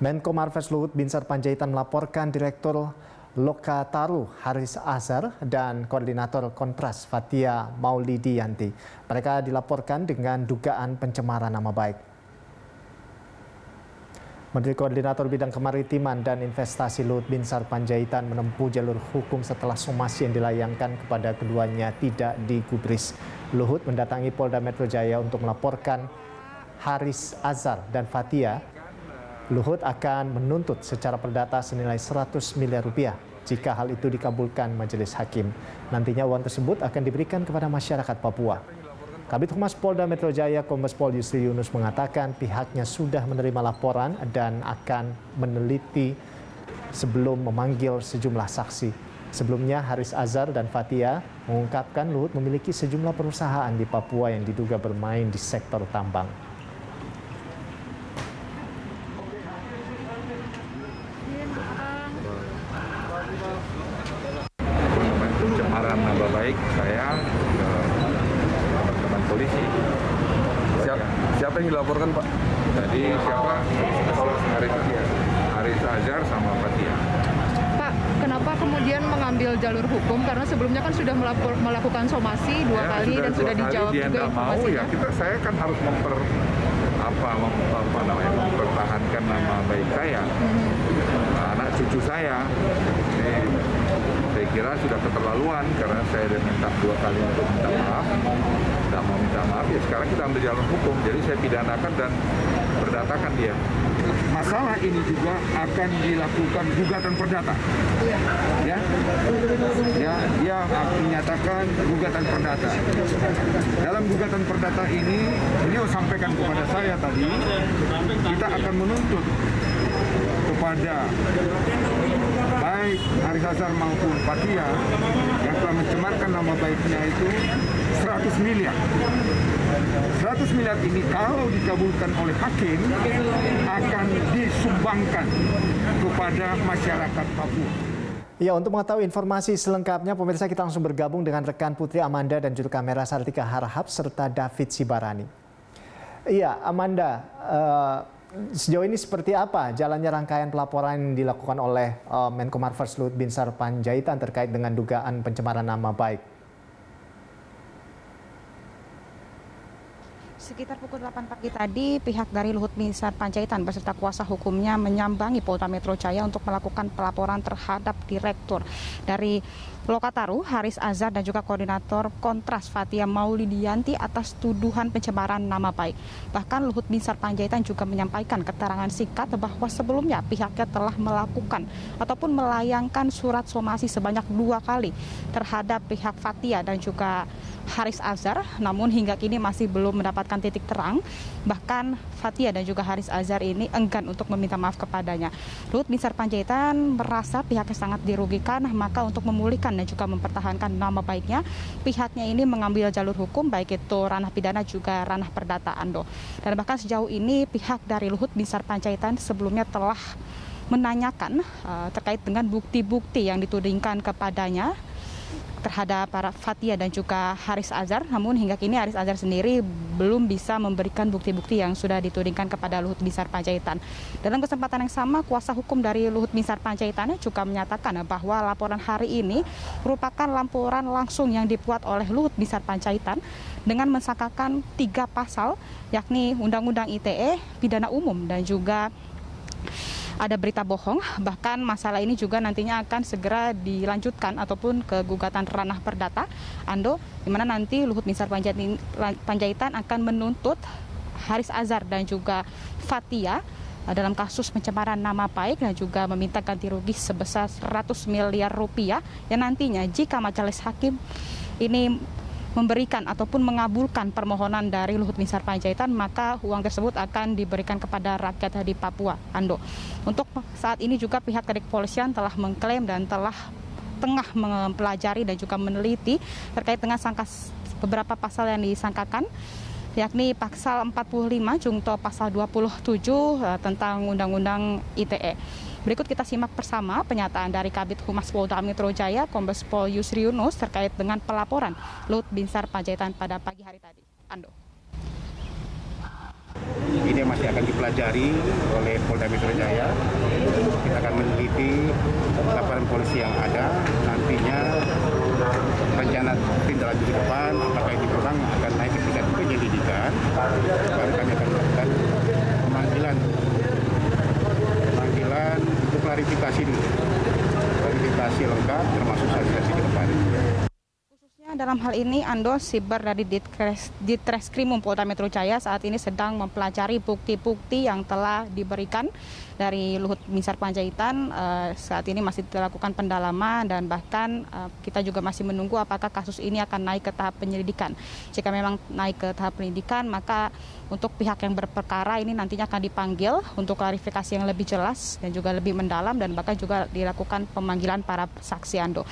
Menko Marves Luhut Binsar Panjaitan melaporkan Direktur Lokataru Haris Azhar dan Koordinator Kontras Fathia Maulidiyanti. Mereka dilaporkan dengan dugaan pencemaran nama baik. Menteri Koordinator Bidang Kemaritiman dan Investasi Luhut Binsar Panjaitan menempuh jalur hukum setelah somasi yang dilayangkan kepada keduanya tidak digubris. Luhut mendatangi Polda Metro Jaya untuk melaporkan Haris Azhar dan Fathia. Luhut akan menuntut secara perdata senilai 100 miliar rupiah jika hal itu dikabulkan majelis hakim. Nantinya uang tersebut akan diberikan kepada masyarakat Papua. Kabid Humas Polda Metro Jaya Kombes Pol Yusri Yunus mengatakan pihaknya sudah menerima laporan dan akan meneliti sebelum memanggil sejumlah saksi. Sebelumnya Haris Azhar dan Fathia mengungkapkan Luhut memiliki sejumlah perusahaan di Papua yang diduga bermain di sektor tambang. Pencemaran nama baik saya ke teman-teman polisi. Siapa yang dilaporkan, Pak? Tadi siapa? Haris Azhar sama Fathia. Pak, kenapa kemudian mengambil jalur hukum? Karena sebelumnya kan sudah melakukan somasi dua kali dan sudah dijawab dia juga informasinya. Ya saya kan harus mempertahankan nama baik saya, anak cucu saya. Saya kira sudah keterlaluan karena saya sudah minta 2 kali untuk minta maaf, tidak mau minta maaf. Ya sekarang kita ambil jalur hukum, jadi saya pidanakan dan perdatakan dia. Masalah ini juga akan dilakukan gugatan perdata. Ya, dia menyatakan gugatan perdata. Dalam gugatan perdata ini, beliau sampaikan kepada saya tadi, kita akan menuntut kepada baik Haris Azhar maupun Fathia yang telah mencemarkan nama baiknya itu 100 miliar. 100 miliar ini kalau dikabulkan oleh hakim akan disumbangkan kepada masyarakat Papua. Ya, untuk mengetahui informasi selengkapnya, pemirsa kita langsung bergabung dengan rekan Putri Amanda dan juru kamera Sartika Harahap serta David Sibarani. Iya, Amanda, sejauh ini seperti apa jalannya rangkaian pelaporan yang dilakukan oleh Menko Marves Luhut Binsar Panjaitan terkait dengan dugaan pencemaran nama baik? Sekitar pukul 8 pagi tadi, pihak dari Luhut Binsar Panjaitan beserta kuasa hukumnya menyambangi Polda Metro Jaya untuk melakukan pelaporan terhadap Direktur dari Lokataru, Haris Azhar dan juga Koordinator Kontras Fathia Maulidiyanti atas tuduhan pencemaran nama baik. Bahkan Luhut Binsar Panjaitan juga menyampaikan keterangan singkat bahwa sebelumnya pihaknya telah melakukan ataupun melayangkan surat somasi sebanyak 2 kali terhadap pihak Fathia dan juga Haris Azhar, namun hingga kini masih belum mendapatkan titik terang. Bahkan Fathia dan juga Haris Azhar ini enggan untuk meminta maaf kepadanya. Luhut Binsar Panjaitan merasa pihaknya sangat dirugikan, maka untuk memulihkan dan juga mempertahankan nama baiknya, pihaknya ini mengambil jalur hukum, baik itu ranah pidana juga ranah perdata, Ando. Dan bahkan sejauh ini pihak dari Luhut Binsar Panjaitan sebelumnya telah menanyakan terkait dengan bukti-bukti yang ditudingkan kepadanya terhadap para Fathia dan juga Haris Azhar, namun hingga kini Haris Azhar sendiri belum bisa memberikan bukti-bukti yang sudah ditudingkan kepada Luhut Binsar Panjaitan. Dalam kesempatan yang sama, kuasa hukum dari Luhut Binsar Panjaitan juga menyatakan bahwa laporan hari ini merupakan laporan langsung yang dibuat oleh Luhut Binsar Panjaitan dengan mensangkakan 3 pasal, yakni Undang-Undang ITE, pidana umum dan juga ada berita bohong. Bahkan masalah ini juga nantinya akan segera dilanjutkan ataupun ke gugatan ranah perdata, Ando, di mana nanti Luhut Binsar Panjaitan akan menuntut Haris Azhar dan juga Fathia dalam kasus pencemaran nama baik dan juga meminta ganti rugi sebesar 100 miliar rupiah yang nantinya jika majelis hakim ini memberikan ataupun mengabulkan permohonan dari Luhut Binsar Panjaitan, maka uang tersebut akan diberikan kepada rakyat di Papua, Ando. Untuk saat ini juga pihak dari kepolisian telah mengklaim dan tengah mempelajari dan juga meneliti terkait dengan beberapa pasal yang disangkakan, yakni pasal 45 junto pasal 27 tentang Undang-Undang ITE. Berikut kita simak bersama pernyataan dari Kabid Humas Polda Metro Jaya, Kombes Pol Yusri Yunus terkait dengan pelaporan Luhut Binsar Panjaitan pada pagi hari tadi. Ando. Ini masih akan dipelajari oleh Polda Metro Jaya. Kita akan meneliti laporan polisi yang ada. Nantinya rencana tindak lanjut ke depan, apakah ini memang akan naik ke tingkat penyelidikan, baru kami akan melakukan pemanggilan untuk klarifikasi dulu. Klarifikasi lengkap termasuk saksi-saksi ke depan. Dalam hal ini, Ando, Siber dari Ditreskrimum Polda Metro Jaya saat ini sedang mempelajari bukti-bukti yang telah diberikan dari Luhut Binsar Panjaitan. Saat ini masih dilakukan pendalaman dan bahkan kita juga masih menunggu apakah kasus ini akan naik ke tahap penyelidikan. Jika memang naik ke tahap penyelidikan, maka untuk pihak yang berperkara ini nantinya akan dipanggil untuk klarifikasi yang lebih jelas dan juga lebih mendalam dan bahkan juga dilakukan pemanggilan para saksi, Ando.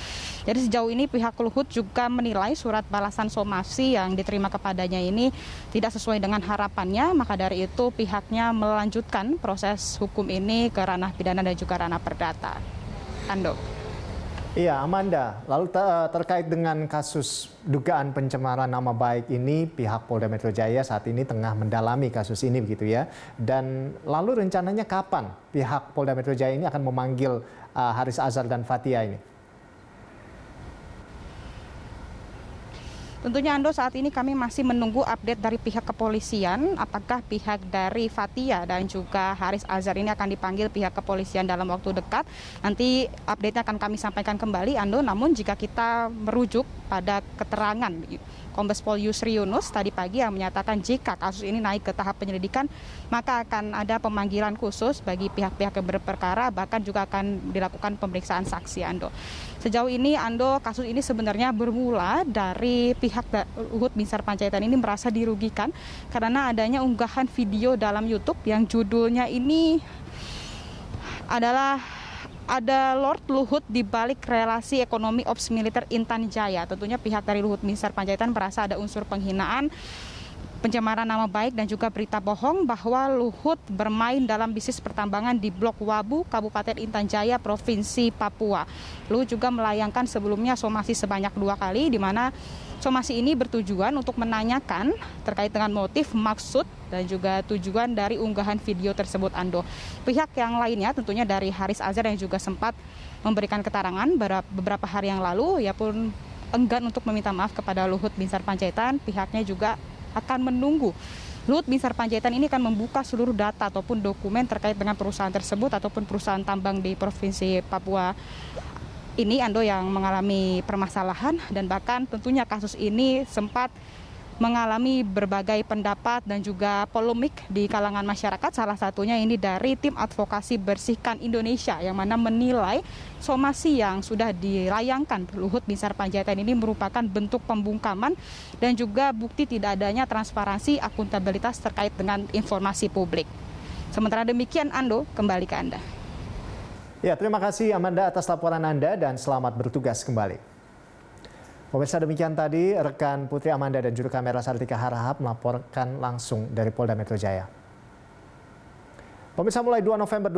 Jadi sejauh ini pihak Luhut juga menilai surat balasan somasi yang diterima kepadanya ini tidak sesuai dengan harapannya, maka dari itu pihaknya melanjutkan proses hukum ini ke ranah pidana dan juga ranah perdata. Ando. Iya, Amanda. Lalu terkait dengan kasus dugaan pencemaran nama baik ini, pihak Polda Metro Jaya saat ini tengah mendalami kasus ini begitu ya. Dan lalu rencananya kapan pihak Polda Metro Jaya ini akan memanggil Haris Azhar dan Fathia ini? Tentunya, Ando, saat ini kami masih menunggu update dari pihak kepolisian. Apakah pihak dari Fathia dan juga Haris Azhar ini akan dipanggil pihak kepolisian dalam waktu dekat? Nanti update-nya akan kami sampaikan kembali, Ando. Namun jika kita merujuk pada keterangan Kombes Pol Yusri Yunus tadi pagi yang menyatakan jika kasus ini naik ke tahap penyelidikan, maka akan ada pemanggilan khusus bagi pihak-pihak yang berperkara, bahkan juga akan dilakukan pemeriksaan saksi, Ando. Sejauh ini, Ando, kasus ini sebenarnya bermula dari pihak Luhut Binsar Panjaitan ini merasa dirugikan karena adanya unggahan video dalam YouTube yang judulnya ini adalah ada Lord Luhut di balik relasi ekonomi Ops Militer Intan Jaya. Tentunya pihak dari Luhut Binsar Panjaitan merasa ada unsur penghinaan, pencemaran nama baik dan juga berita bohong bahwa Luhut bermain dalam bisnis pertambangan di Blok Wabu, Kabupaten Intan Jaya, Provinsi Papua. Luhut juga melayangkan sebelumnya somasi sebanyak 2 kali, di mana somasi ini bertujuan untuk menanyakan terkait dengan motif, maksud, dan juga tujuan dari unggahan video tersebut, Ando. Pihak yang lainnya tentunya dari Haris Azhar yang juga sempat memberikan keterangan beberapa hari yang lalu, ia pun enggan untuk meminta maaf kepada Luhut Binsar Panjaitan. Pihaknya juga akan menunggu Luhut Binsar Panjaitan ini akan membuka seluruh data ataupun dokumen terkait dengan perusahaan tersebut ataupun perusahaan tambang di Provinsi Papua ini, Ando, yang mengalami permasalahan dan bahkan tentunya kasus ini sempat mengalami berbagai pendapat dan juga polemik di kalangan masyarakat. Salah satunya ini dari tim advokasi Bersihkan Indonesia yang mana menilai somasi yang sudah dilayangkan Luhut Binsar Panjaitan ini merupakan bentuk pembungkaman dan juga bukti tidak adanya transparansi akuntabilitas terkait dengan informasi publik. Sementara demikian, Ando, kembali ke Anda. Ya, terima kasih Amanda atas laporan Anda dan selamat bertugas kembali. Pemirsa, demikian tadi rekan Putri Amanda dan juru kamera Sartika Harahap melaporkan langsung dari Polda Metro Jaya. Pemirsa, mulai 2 November